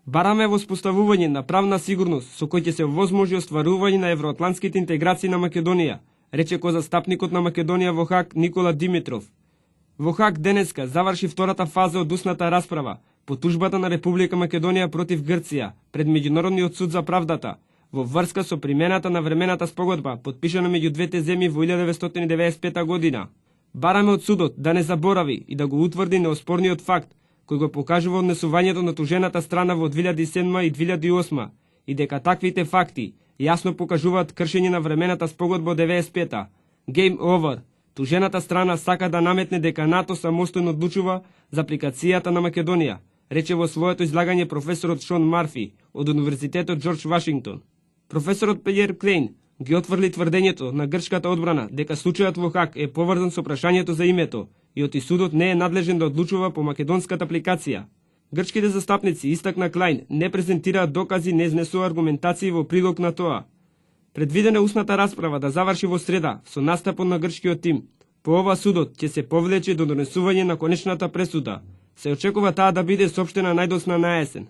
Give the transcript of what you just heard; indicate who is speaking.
Speaker 1: Бараме воспоставување на правна сигурност со кој ќе се овозможи остварување на евроатлантските интеграции на Македонија, рече козастапникот на Македонија во Хаг Никола Димитров. Во Хаг денеска заврши втората фаза од усната расправа по тужбата на Република Македонија против Грција пред Меѓународниот суд за правдата во врска со примената на времената спогодба подпишана меѓу двете земји во 1995 година. Бараме од судот да не заборави и да го утврди неоспорниот факт кој го покажува однесувањето на тужената страна во 2007 и 2008 и дека таквите факти јасно покажуваат кршење на времената спогодба од 95-та. Game over. Тужената страна сака да наметне дека НАТО самостојно одлучува за апликацијата на Македонија, рече во своето излагање професорот Шон Марфи од Универзитетот Џорџ Вашингтон. Професорот Пиер Клейн ги отврли тврдењето на грчката одбрана дека случајот во Хаг е поврзан со прашањето за името и оти судот не е надлежен да одлучува по македонската апликација. Грчките застапници, истакна Клајн, не презентираат докази, не изнесува аргументации во прилог на тоа. Предвидена усната расправа да заврши во среда со настапот на грчкиот тим. По ова судот ќе се повлече до донесување на конечната пресуда. Се очекува таа да биде соопштена најдосна на есен.